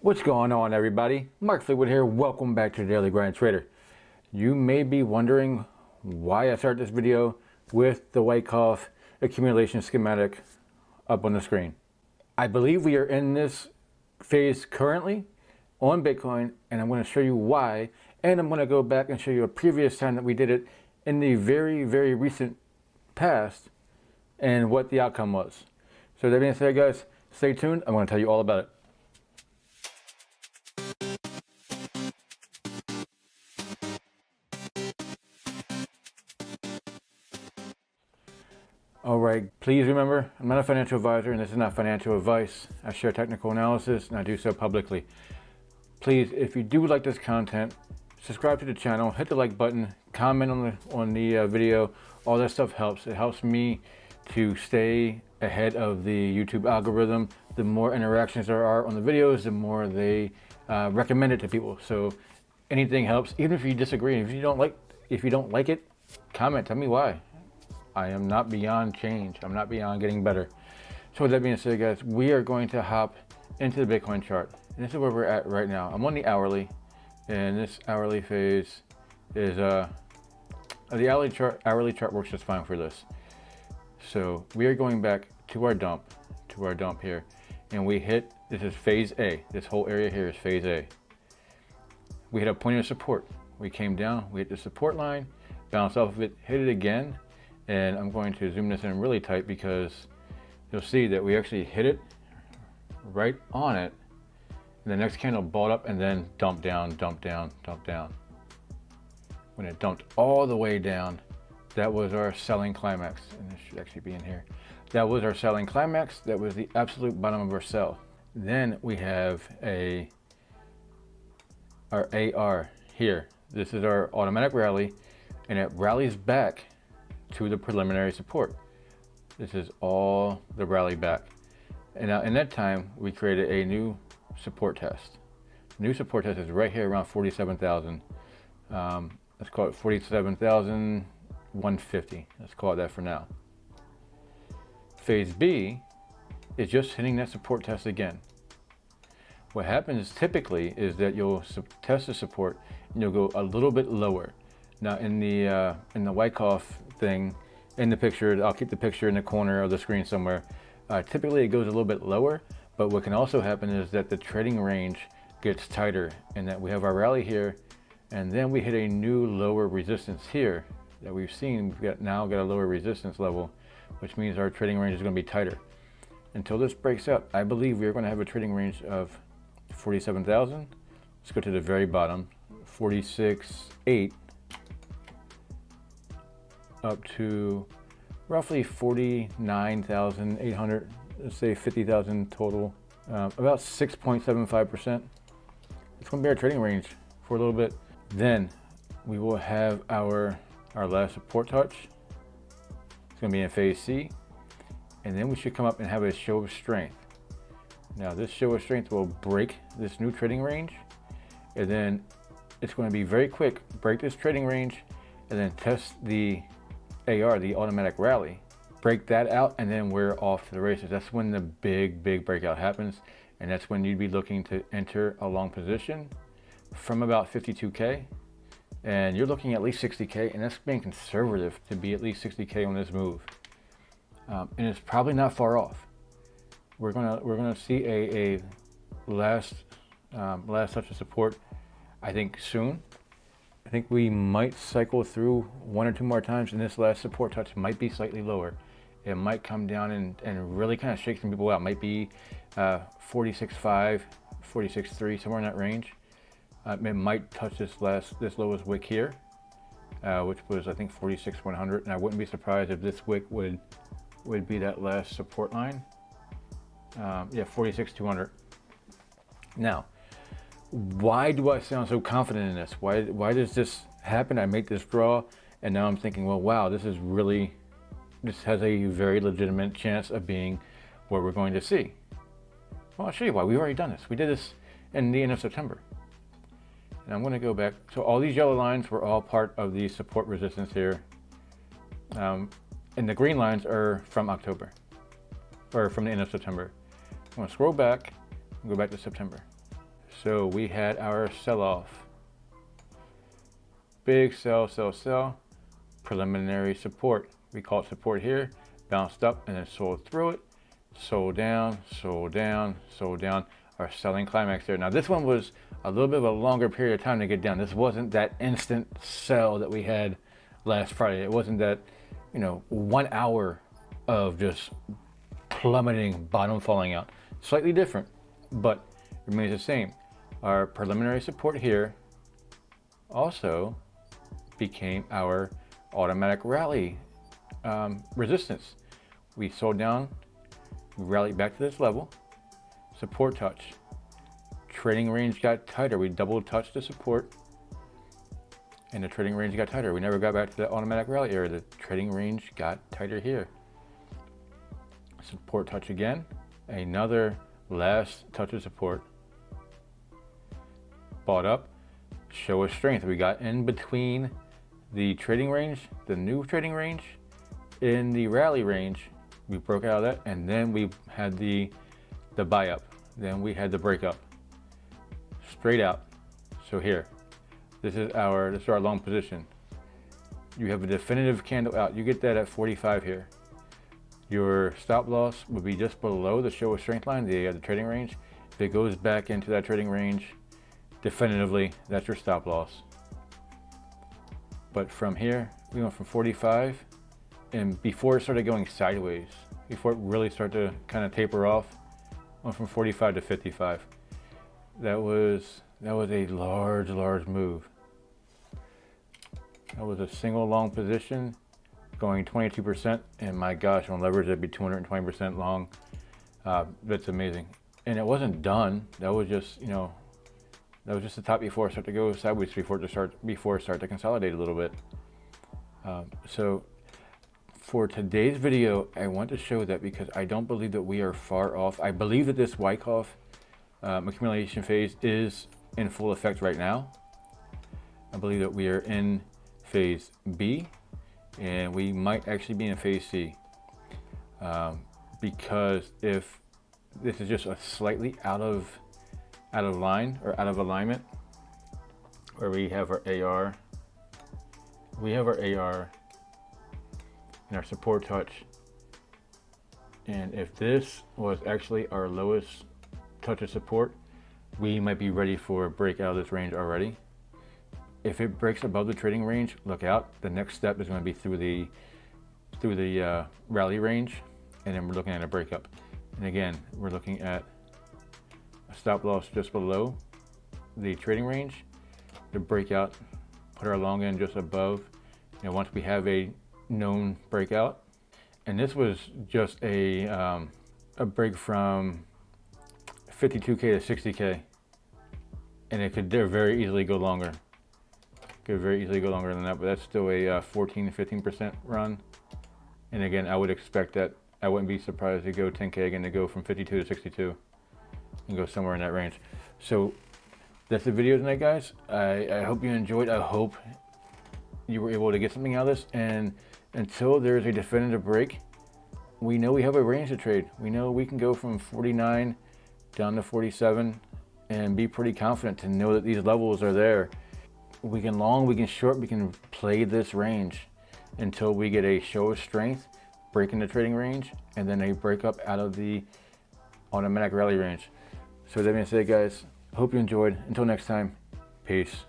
What's going on, everybody? Mark Fleetwood here. Welcome back to Daily Grind Trader. You may be wondering why I start this video with the Wyckoff Accumulation Schematic up on the screen. I believe we are in this phase currently on Bitcoin, and I'm going to show you why, and I'm going to go back and show you a previous time that we did it in the very recent past and what the outcome was. So that being said, guys, stay tuned. I'm going to tell you all about it. Alright, please remember, I'm not a financial advisor and this is not financial advice. I share technical analysis and I do so publicly. Please, if you do like this content, subscribe to the channel, hit the like button, comment on the video. All that stuff helps. It helps me to stay ahead of the YouTube algorithm. The more interactions there are on the videos, the more they recommend it to people. So anything helps, even if you disagree. If you don't like it, comment, tell me why. I am not beyond change. I'm not beyond getting better. So with that being said, guys, we are going to hop into the Bitcoin chart. And this is where we're at right now. I'm on the hourly, and this hourly phase is, the hourly chart works just fine for this. So we are going back to our dump here. And we hit, this is phase A. This whole area here is phase A. We hit a point of support. We came down, we hit the support line, bounced off of it, hit it again. And I'm going to zoom this in really tight because you'll see that we actually hit it right on it. And the next candle balled up and then dumped down, dumped down, dumped down. When it dumped all the way down, that was our selling climax. And this should actually be in here. That was our selling climax. That was the absolute bottom of our sell. Then we have our AR here. This is our automatic rally, and it rallies back to the preliminary support. This is all the rally back. And now in that time, we created a new support test. New support test is right here around 47,000. Let's call it 47,150. Let's call it that for now. Phase B is just hitting that support test again. What happens typically is that you'll test the support and you'll go a little bit lower. Now in the Wyckoff thing, in the picture, I'll keep the picture in the corner of the screen somewhere. Typically it goes a little bit lower, but what can also happen is that the trading range gets tighter and that we have our rally here, and then we hit a new lower resistance here that we've seen. We've now got a lower resistance level, which means our trading range is going to be tighter. Until this breaks up, I believe we are going to have a trading range of 47,000. Let's go to the very bottom, 46.8. up to roughly 49,800, let's say 50,000 total, about 6.75%. It's going to be our trading range for a little bit. Then we will have our last support touch. It's going to be in phase C, and then we should come up and have a show of strength. Now this show of strength will break this new trading range, and then it's going to be very quick, break this trading range, and then test the AR, the automatic rally, break that out, and then we're off to the races. That's when the big breakout happens, and that's when you'd be looking to enter a long position from about 52K, and you're looking at least 60K, and that's being conservative to be at least 60K on this move, and it's probably not far off. We're gonna see a last touch of support, I think, soon. I think we might cycle through one or two more times, and this last support touch might be slightly lower. It might come down and really kind of shake some people out. Might be 46.5, 46.3, somewhere in that range. It might touch this lowest wick here, which was, I think, 46.100, and I wouldn't be surprised if this wick would be that last support line. Yeah, 46.200. Now, why do I sound so confident in this? Why does this happen? I make this draw, and now I'm thinking, well, wow, this has a very legitimate chance of being what we're going to see. Well, I'll show you why. We've already done this. We did this in the end of September. And I'm going to go back. So all these yellow lines were all part of the support resistance here. And the green lines are from October, or from the end of September. I'm going to scroll back and go back to September. So we had our sell-off. Big sell, sell, sell. Preliminary support. We call it support here. Bounced up and then sold through it. Sold down, sold down, sold down. Our selling climax there. Now this one was a little bit of a longer period of time to get down. This wasn't that instant sell that we had last Friday. It wasn't that, 1 hour of just plummeting, bottom falling out. Slightly different, but remains the same. Our preliminary support here also became our automatic rally resistance. We sold down, rallied back to this level, support touch. Trading range got tighter. We double touched the support and the trading range got tighter. We never got back to the automatic rally area. The trading range got tighter here. Support touch again, another last touch of support. Bought up, show of strength. We got in between the trading range, the new trading range, in the rally range. We broke out of that, and then we had the buy up. Then we had the breakup. Straight out. So here, this is our long position. You have a definitive candle out. You get that at 45 here. Your stop loss would be just below the show of strength line, the trading range. If it goes back into that trading range, definitively, that's your stop loss. But from here, we went from 45, and before it started going sideways, before it really started to kind of taper off, went from 45 to 55. That was a large move. That was a single long position going 22%, and my gosh, on leverage that'd be 220% long. That's amazing. And it wasn't done. That was just, that was just the top before it started to go sideways, before it started to consolidate a little bit. So for today's video, I want to show that because I don't believe that we are far off. I believe that this Wyckoff accumulation phase is in full effect right now. I believe that we are in phase B, and we might actually be in phase C, because if this is just a slightly out of line or out of alignment, where we have our AR, and our support touch, and if this was actually our lowest touch of support, we might be ready for a break out of this range already. If it breaks above the trading range, look out. The next step is going to be through the rally range, and then we're looking at a breakup. And again, we're looking at a stop loss just below the trading range, the breakout, put our long end just above. Once we have a known breakout, and this was just a break from 52K to 60K, and it could very easily go longer. Could very easily go longer than that, but that's still a 14-15% run. And again, I would expect that. I wouldn't be surprised to go 10K again, to go from 52 to 62 and go somewhere in that range. So that's the video tonight, guys. I hope you enjoyed. I hope you were able to get something out of this. And until there's a definitive break, we know we have a range to trade. We know we can go from 49 down to 47 and be pretty confident to know that these levels are there. We can long, we can short, we can play this range until we get a show of strength, break in the trading range, and then a break up out of the automatic rally range. So that being said, guys, hope you enjoyed. Until next time, peace.